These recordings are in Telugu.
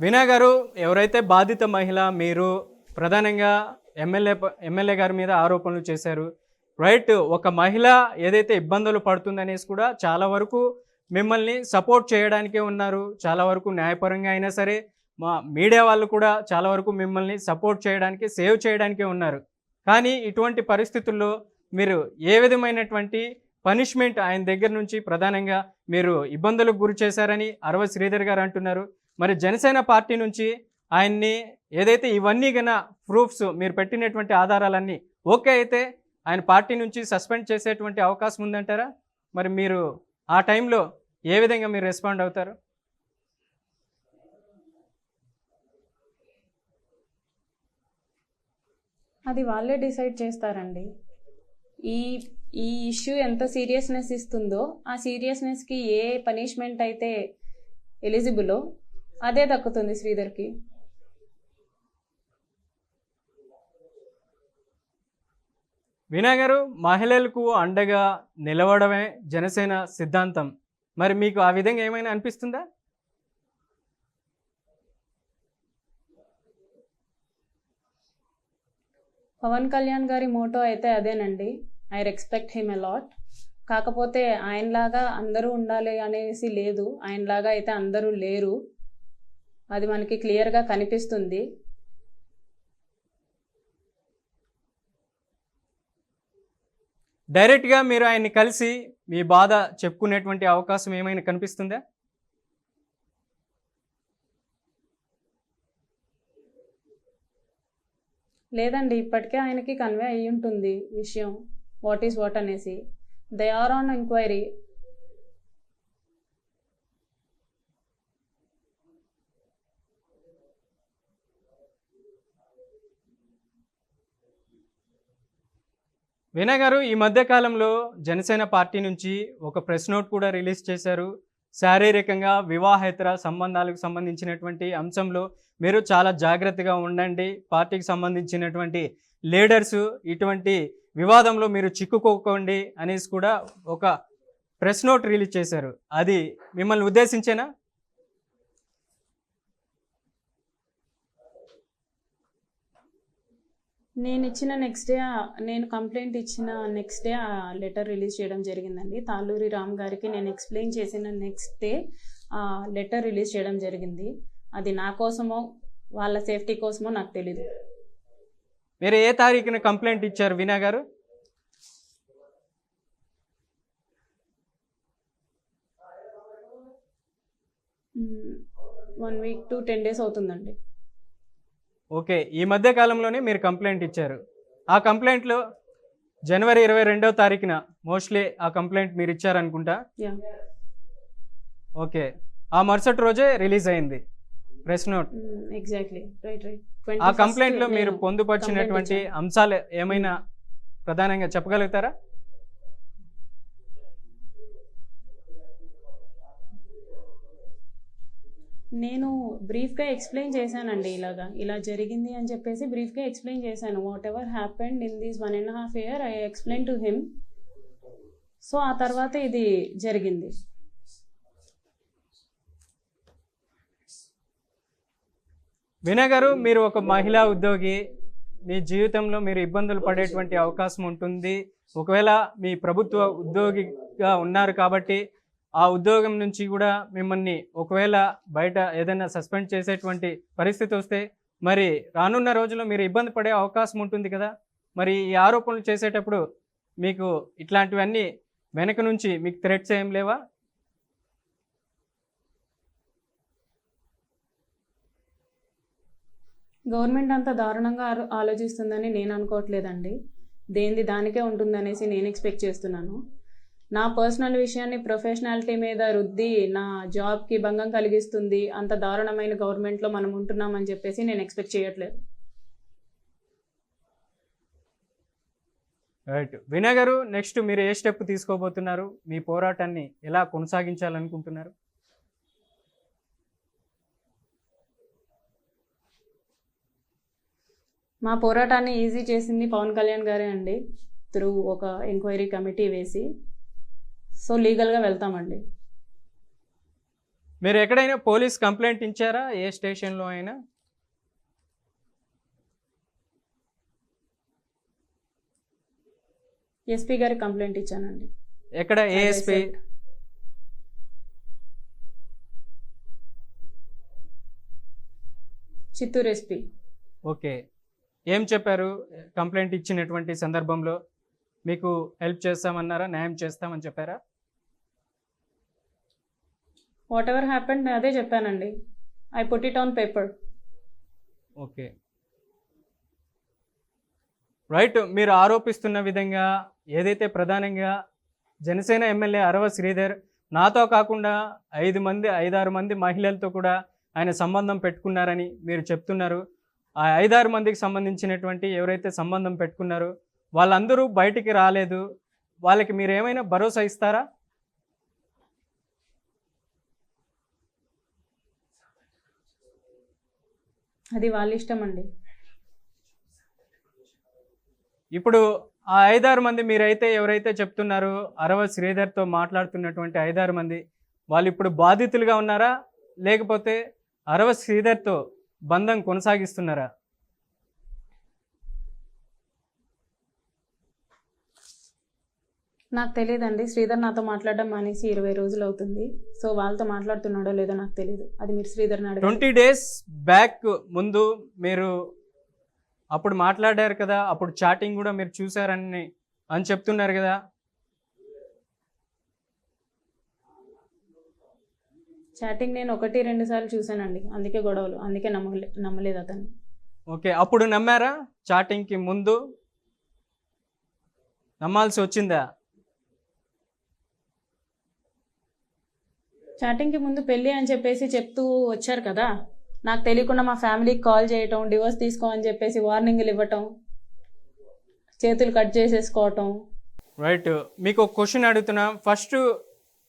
వీణా గారు, ఎవరైతే బాధిత మహిళ మీరు ప్రధానంగా ఎమ్మెల్యే గారి మీద ఆరోపణలు చేశారు. రైట్, ఒక మహిళ ఏదైతే ఇబ్బందులు పడుతుందనేసి కూడా చాలా వరకు మిమ్మల్ని సపోర్ట్ చేయడానికే ఉన్నారు. చాలా వరకు న్యాయపరంగా అయినా సరే మా మీడియా వాళ్ళు కూడా చాలా వరకు మిమ్మల్ని సపోర్ట్ చేయడానికి, సేవ్ చేయడానికే ఉన్నారు. కానీ ఇటువంటి పరిస్థితుల్లో మీరు ఏ విధమైనటువంటి పనిష్మెంట్ ఆయన దగ్గర నుంచి ప్రధానంగా మీరు ఇబ్బందులకు గురి చేశారని అరవ శ్రీధర్ గారు అంటున్నారు. మరి జనసేన పార్టీ నుంచి ఆయన్ని ఏదైతే ఇవన్నీ గన ప్రూఫ్స్ మీరు పెట్టినటువంటి ఆధారాలన్నీ ఓకే అయితే ఆయన పార్టీ నుంచి సస్పెండ్ చేసేటువంటి అవకాశం ఉందంటారా? మరి మీరు ఆ టైంలో ఏ విధంగా మీరు రెస్పాండ్ అవుతారు? అది వాళ్ళే డిసైడ్ చేస్తారండి. ఈ ఈ ఇష్యూ ఎంత సీరియస్నెస్ ఇస్తుందో ఆ సీరియస్నెస్కి ఏ పనిష్మెంట్ అయితే ఎలిజిబులో అదే దక్కుతుంది శ్రీధర్కి. వీణా గారు, మహిళలకు అండగా నిలవడమే జనసేన సిద్ధాంతం. మరి మీకు ఆ విధంగా ఏమైనా అనిపిస్తుందా? పవన్ కళ్యాణ్ గారి మోటో అయితే అదేనండి, I respect him a lot. కాకపోతే ఆయనలాగా అందరూ ఉండాలి అనేసి లేదు, ఆయనలాగా అయితే అందరూ లేరు, అది మనకి క్లియర్గా కనిపిస్తుంది. డైరెక్ట్గా మీరు ఆయన్ని కలిసి మీ బాధ చెప్పుకునేటువంటి అవకాశం ఏమైనా కనిపిస్తుందా? లేదండి, ఇప్పటికే ఆయనకి కన్వే అయ్యి ఉంటుంది విషయం, వాట్ ఈస్ వాట్ అనేసి. They are on enquiry. Veena garu, ఈ మధ్య కాలంలో జనసేన పార్టీ నుంచి ఒక ప్రెస్ నోట్ కూడా రిలీజ్ చేశారు. శారీరకంగా వివాహేతర సంబంధాలకు సంబంధించినటువంటి అంశంలో మీరు చాలా జాగ్రత్తగా ఉండండి, పార్టీకి సంబంధించినటువంటి లీడర్సు ఇటువంటి వివాదంలో మీరు చిక్కుకోకండి అనేసి కూడా ఒక ప్రెస్ నోట్ రిలీజ్ చేశారు. అది మిమ్మల్ని ఉద్దేశించేనా? నేను కంప్లైంట్ ఇచ్చిన నెక్స్ట్ డే ఆ లెటర్ రిలీజ్ చేయడం జరిగిందండి. తాళ్ళూరి రామ్ గారికి నేను ఎక్స్ప్లెయిన్ చేసిన నెక్స్ట్ డే ఆ లెటర్ రిలీజ్ చేయడం జరిగింది. అది నా కోసమో వాళ్ళ సేఫ్టీ కోసమో నాకు తెలీదు. మీరు ఏ తారీఖున కంప్లైంట్ ఇచ్చారు వీణా గారు? వన్ వీక్ టు 10 days అవుతుందండి. ఓకే, ఈ మధ్య కాలంలోనే మీరు కంప్లైంట్ ఇచ్చారు. ఆ కంప్లైంట్లో జనవరి 22వ తారీఖున మోస్ట్లీ ఆ కంప్లైంట్ మీరు ఇచ్చారనుకుంటా. ఓకే, ఆ మరుసటి రోజే రిలీజ్ అయింది ప్రెస్ నోట్. Exactly, right. ఆ కంప్లైంట్లో మీరు పొందుపరిచినటువంటి అంశాలు ఏమైనా ప్రధానంగా చెప్పగలుగుతారా? నేను బ్రీఫ్గా ఎక్స్ప్లెయిన్ చేశానండి, ఇలా జరిగింది అని చెప్పేసి బ్రీఫ్గా ఎక్స్ప్లెయిన్ చేశాను. What ever happened in this 1.5 years I explain to him. So ఆ తర్వాత ఇది జరిగింది. వీణా గారు, మీరు ఒక మహిళా ఉద్యోగి, మీ జీవితంలో మీరు ఇబ్బందులు పడేటువంటి అవకాశం ఉంటుంది. ఒకవేళ మీ ప్రభుత్వ ఉద్యోగిగా ఉన్నారు కాబట్టి ఆ ఉద్యోగం నుంచి కూడా మిమ్మల్ని ఒకవేళ బయట ఏదైనా సస్పెండ్ చేసేటువంటి పరిస్థితి వస్తే మరి రానున్న రోజుల్లో మీరు ఇబ్బంది పడే అవకాశం ఉంటుంది కదా. మరి ఈ ఆరోపణలు చేసేటప్పుడు మీకు ఇట్లాంటివన్నీ వెనక నుంచి మీకు థ్రెట్స్ ఏం లేవా? గవర్నమెంట్ అంత దారుణంగా ఆలోచిస్తుందని నేను అనుకోవట్లేదండి. దేనిది దానికే ఉంటుందనేసి నేను ఎక్స్పెక్ట్ చేస్తున్నాను. నా పర్సనల్ విషయాన్ని ప్రొఫెషనాలిటీ మీద రుద్ది నా జాబ్కి భంగం కలిగిస్తుంది, అంత దారుణమైన గవర్నమెంట్లో మనం ఉంటున్నామని చెప్పేసి నేను ఎక్స్పెక్ట్ చేయట్లేదు. రైట్. వీణా గారు, నెక్స్ట్ మీరు ఏ స్టెప్ తీసుకోబోతున్నారు? మీ పోరాటాన్ని ఎలా కొనసాగించాలనుకుంటున్నారు? మా పోరాటాన్ని ఈజీ చేసింది పవన్ కళ్యాణ్ గారే అండి, త్రూ ఒక ఎంక్వైరీ కమిటీ వేసి. సో లీగల్గా వెళ్తామండి. మీరు ఎక్కడైనా పోలీస్ కంప్లైంట్ ఇచ్చారా, ఏ స్టేషన్లో అయినా? ఎస్పీ గారికి కంప్లైంట్ ఇచ్చానండి. ఎక్కడ, ఏఎస్పీ? చిత్తూరు ఎస్పీ. ఓకే. ఏం చెప్పారు కంప్లైంట్ ఇచ్చినటువంటి సందర్భంలో? మీకు హెల్ప్ చేస్తామన్నారా, న్యాయం చేస్తామని చెప్పారా? వాట్ ఎవర్ హ్యాపెండ్ అదే చెప్పానండి. I put it on paper. Okay, right. మీరు ఆరోపిస్తున్న విధంగా ఏదైతే ప్రధానంగా జనసేన ఎమ్మెల్యే అరవ శ్రీధర్ నాతో కాకుండా 5-6 మంది మహిళలతో కూడా ఆయన సంబంధం పెట్టుకున్నారని మీరు చెప్తున్నారు. ఆ 5-6 మందికి సంబంధించినటువంటి ఎవరైతే సంబంధం పెట్టుకున్నారో వాళ్ళందరూ బయటికి రాలేదు. వాళ్ళకి మీరు ఏమైనా భరోసా ఇస్తారా? అది వాళ్ళ ఇష్టం అండి. ఇప్పుడు ఆ 5-6 మంది మీరైతే ఎవరైతే చెప్తున్నారో అరవ శ్రీధర్తో మాట్లాడుతున్నటువంటి 5-6 మంది వాళ్ళు ఇప్పుడు బాధితులుగా ఉన్నారా, లేకపోతే అరవ శ్రీధర్తో బంధం కొనసాగిస్తున్నారా? నాకు తెలియదండి. శ్రీధర్ నాతో మాట్లాడడం మానేసి 20 రోజులు అవుతుంది. సో వాళ్ళతో మాట్లాడుతున్నాడో లేదో నాకు తెలియదు. అది మీరు శ్రీధర్ని అడగండి. 20 days బ్యాక్ ముందు మీరు అప్పుడు మాట్లాడారు కదా, అప్పుడు చాటింగ్ కూడా మీరు చూసారని చెప్తున్నారు కదా. చాటింగ్ నేను 1-2 సార్లు చూశానండి. అందుకే గొడవలు, అందుకే నమ్మలేదు అతన్ని. ఓకే, అప్పుడు నమ్మారా? చాటింగ్కి ముందు నమ్మాల్సి వచ్చిందా? చాటింగ్కి ముందు పెళ్ళి అని చెప్పేసి చెప్తూ వచ్చారు కదా. నాకు తెలియకుండా మా ఫ్యామిలీకి కాల్ చేయటం, డివోర్స్ తీసుకో అని చెప్పేసి వార్నింగ్లు ఇవ్వటం, చేతులు కట్ చేసేసుకోవటం. రైట్. మీకు ఒక క్వశ్చన్ అడుగుతున్నా. ఫస్ట్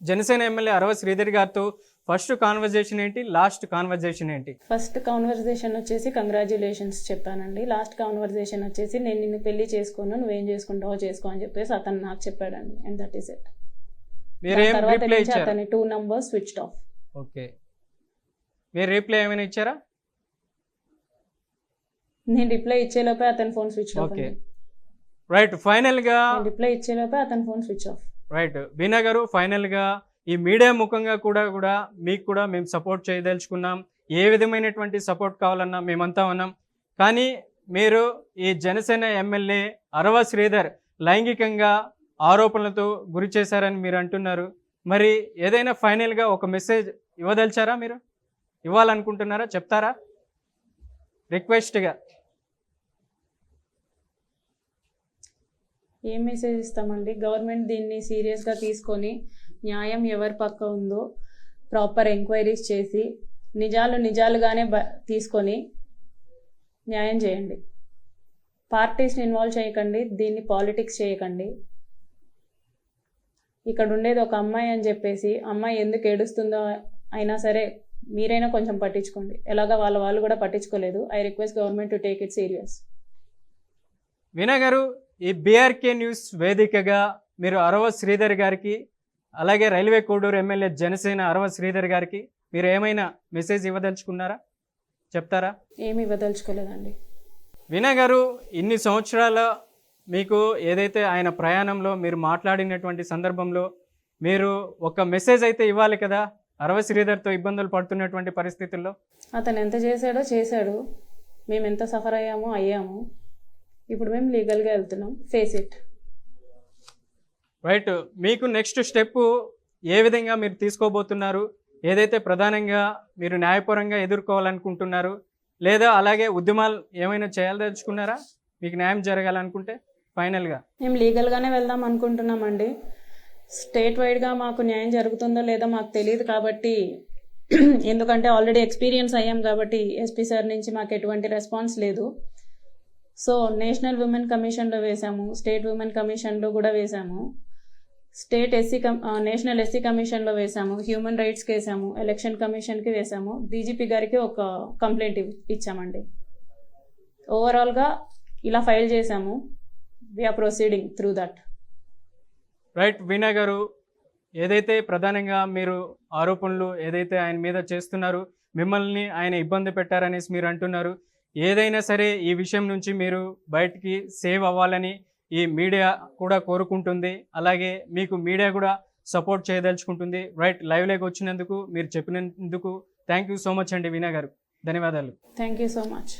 జనసేన ఎమ్మెల్యే అరవ శ్రీధర్ గారితో ఫస్ట్ కాన్వర్జేషన్ ఏంటి, లాస్ట్ కాన్వర్జేషన్ ఏంటి? ఫస్ట్ కాన్వర్జేషన్ వచ్చేసి కంగ్రాచ్యులేషన్స్ చెప్పానండి. లాస్ట్ కాన్వర్జేషన్ వచ్చేసి నేను నిన్ను పెళ్లి చేసుకోను, నువ్వేం చేసుకుంటావో చేసుకో అని చెప్పేసి అతను నాకు చెప్పాడండి. And that is it. మీరేం రిప్లై ఇచ్చారు? అతని 2 numbers స్విచ్డ్ ఆఫ్. ఓకే, మీరు రిప్లై ఏమైనా ఇచ్చారా? నేను రిప్లై ఇచ్చేలోపే అతని phone switch off. Okay, right. ఫైనల్గా రిప్లై ఇచ్చేలోపే అతని phone switch off. Right. Veena గారు, ఫైనల్గా ఈ మీడియా ముఖంగా కూడా మీకు కూడా మేము సపోర్ట్ చేయదలుచుకున్నాం. ఏ విధమైనటువంటి సపోర్ట్ కావాలన్నా మేమంతా ఉన్నాం. కానీ మీరు ఈ జనసేన ఎమ్మెల్యే అరవ శ్రీధర్ లైంగికంగా ఆరోపణలతో గురి చేశారని మీరు అంటున్నారు. మరి ఏదైనా ఫైనల్గా ఒక మెసేజ్ ఇవ్వదలిచారా, మీరు ఇవ్వాలనుకుంటున్నారా, చెప్తారా రిక్వెస్ట్గా? ఏం మెసేజ్ ఇస్తామండి? గవర్నమెంట్ దీన్ని సీరియస్గా తీసుకొని న్యాయం ఎవరి పక్క ఉందో ప్రాపర్ ఎంక్వైరీస్ చేసి నిజాలుగానే తీసుకొని న్యాయం చేయండి. పార్టీస్ని ఇన్వాల్వ్ చేయకండి, దీన్ని పాలిటిక్స్ చేయకండి. ఇక్కడ ఉండేది ఒక అమ్మాయి అని చెప్పేసి అమ్మాయి ఎందుకు ఏడుస్తుందో అయినా సరే మీరైనా కొంచెం పట్టించుకోండి. ఎలాగా వాళ్ళు కూడా పట్టించుకోలేదు. I request government to take it serious. Veena garu, ఈ బీఆర్కే న్యూస్ వేదికగా మీరు అరవ శ్రీధర్ గారికి, అలాగే రైల్వే కోడూరు ఎమ్మెల్యే జనసేన అరవ శ్రీధర్ గారికి మీరు ఏమైనా మెసేజ్ ఇవ్వదలుచుకున్నారా, చెప్తారా? ఏమి ఇవ్వదలుచుకోలేదండి. వీణా గారు, ఇన్ని సంవత్సరాల మీకు ఏదైతే ఆయన ప్రయాణంలో మీరు మాట్లాడినటువంటి సందర్భంలో మీరు ఒక మెసేజ్ అయితే ఇవ్వాలి కదా అరవ శ్రీధర్తో ఇబ్బందులు పడుతున్నటువంటి పరిస్థితుల్లో. అతను ఎంత చేశాడు, మేము ఎంత సఫర్ అయ్యాము. ఇప్పుడు మేము లీగల్గా వెళ్తున్నాం. Face it. రైట్. మీకు నెక్స్ట్ స్టెప్ ఏ విధంగా మీరు తీసుకోబోతున్నారు? ఏదైతే ప్రధానంగా మీరు న్యాయపరంగా ఎదుర్కోవాలనుకుంటున్నారు, లేదా అలాగే ఉద్యమాలు ఏమైనా చేయాలదలుచుకున్నారా మీకు న్యాయం జరగాలనుకుంటే? ఫైనల్గా మేము లీగల్గానే వెళ్దాం అనుకుంటున్నామండి. స్టేట్ వైడ్గా మాకు న్యాయం జరుగుతుందో లేదో మాకు తెలియదు కాబట్టి, ఎందుకంటే ఆల్రెడీ ఎక్స్పీరియన్స్ అయ్యాం కాబట్టి ఎస్పీ సార్ నుంచి మాకు ఎటువంటి రెస్పాన్స్ లేదు. సో నేషనల్ ఉమెన్ కమిషన్లో వేసాము, స్టేట్ ఉమెన్ కమిషన్లో కూడా వేసాము, నేషనల్ ఎస్సీ కమిషన్లో వేసాము, హ్యూమన్ రైట్స్కి వేసాము, ఎలక్షన్ కమిషన్కి వేసాము, డీజీపీ గారికి ఒక కంప్లైంట్ ఇచ్చామండి. ఓవరాల్గా ఇలా ఫైల్ చేసాము. We're proceeding through that. Right. Veena garu, ఏదైతే ప్రధానంగా మీరు ఆరోపణలు ఏదైతే ఆయన మీద చేస్తున్నారు, మిమ్మల్ని ఆయన ఇబ్బంది పెట్టారనేసి మీరు అంటున్నారు. ఏదైనా సరే ఈ విషయం నుంచి మీరు బయటికి సేవ్ అవ్వాలని ఈ మీడియా కూడా కోరుకుంటుంది. అలాగే మీకు మీడియా కూడా సపోర్ట్ చేయదలుచుకుంటుంది. రైట్, లైవ్‌లోకి వచ్చినందుకు, మీరు చెప్పినందుకు థ్యాంక్ యూ సో మచ్ అండి వీణా గారు. ధన్యవాదాలు. Thank you so much.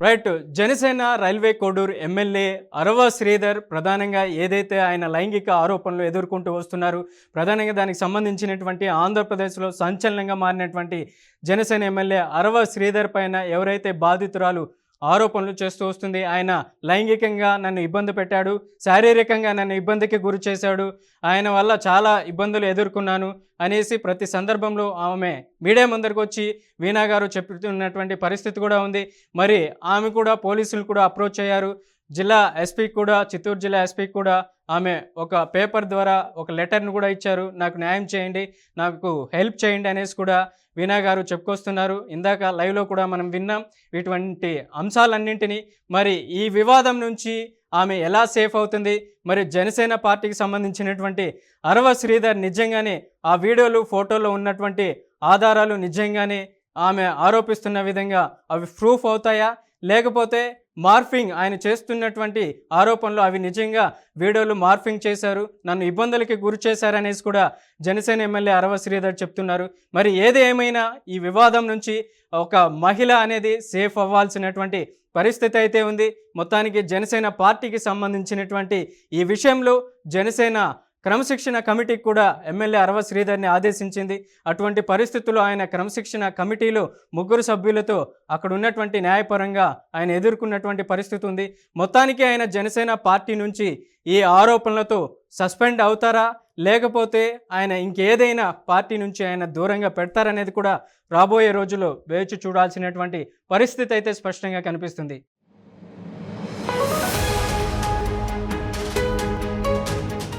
Right, Janasena Railway Koduru MLA Arava Sridhar ప్రధానంగా ఏదైతే ఆయన లైంగిక ఆరోపణలు ఎదుర్కొంటూ వస్తున్నారు, ప్రధానంగా దానికి సంబంధించినటువంటి ఆంధ్రప్రదేశ్లో సంచలనంగా మారినటువంటి జనసేన ఎమ్మెల్యే అరవ శ్రీధర్ పైన ఎవరైతే బాధితురాలు ఆరోపణలు చేస్తూ వస్తుంది, ఆయన లైంగికంగా నన్ను ఇబ్బంది పెట్టాడు, శారీరకంగా నన్ను ఇబ్బందికి గురి చేశాడు, ఆయన వల్ల చాలా ఇబ్బందులు ఎదుర్కొన్నాను అనేసి ప్రతి సందర్భంలో ఆమె మీడియా ముందరికి వచ్చి వీణా గారు చెప్తున్నటువంటి పరిస్థితి కూడా ఉంది. మరి ఆమె కూడా పోలీసులు కూడా అప్రోచ్ అయ్యారు. జిల్లా ఎస్పీకి కూడా, చిత్తూరు జిల్లా ఎస్పీకి కూడా ఆమె ఒక పేపర్ ద్వారా ఒక లెటర్ను కూడా ఇచ్చారు. నాకు న్యాయం చేయండి, నాకు హెల్ప్ చేయండి అనేసి కూడా వీణా గారు చెప్పుకొస్తున్నారు. ఇందాక లైవ్లో కూడా మనం విన్నాం ఇటువంటి అంశాలన్నింటినీ. మరి ఈ వివాదం నుంచి ఆమె ఎలా సేఫ్ అవుతుంది, మరి జనసేన పార్టీకి సంబంధించినటువంటి అరవ శ్రీధర్ నిజంగానే ఆ వీడియోలు, ఫోటోలో ఉన్నటువంటి ఆధారాలు నిజంగానే ఆమె ఆరోపిస్తున్న విధంగా అవి ప్రూఫ్ అవుతాయా, లేకపోతే మార్ఫింగ్ ఆయన చేస్తున్నటువంటి ఆరోపణలు అవి నిజంగా వీడియోలు మార్ఫింగ్ చేశారు, నన్ను ఇబ్బందులకి గురి చేశారనేసి కూడా జనసేన ఎమ్మెల్యే అరవ శ్రీధర్ చెప్తున్నారు. మరి ఏది ఏమైనా ఈ వివాదం నుంచి ఒక మహిళ అనేది సేఫ్ అవ్వాల్సినటువంటి పరిస్థితి అయితే ఉంది. మొత్తానికి జనసేన పార్టీకి సంబంధించినటువంటి ఈ విషయంలో జనసేన క్రమశిక్షణ కమిటీకి కూడా ఎమ్మెల్యే అరవ శ్రీధర్ని ఆదేశించింది. అటువంటి పరిస్థితుల్లో ఆయన క్రమశిక్షణ కమిటీలో 3 సభ్యులతో అక్కడ ఉన్నటువంటి న్యాయపరంగా ఆయన ఎదుర్కొన్నటువంటి పరిస్థితి ఉంది. మొత్తానికి ఆయన జనసేన పార్టీ నుంచి ఈ ఆరోపణలతో సస్పెండ్ అవుతారా, లేకపోతే ఆయన ఇంకేదైనా పార్టీ నుంచి ఆయన దూరంగా పెడతారనేది కూడా రాబోయే రోజుల్లో వేచి చూడాల్సినటువంటి పరిస్థితి అయితే స్పష్టంగా కనిపిస్తుంది.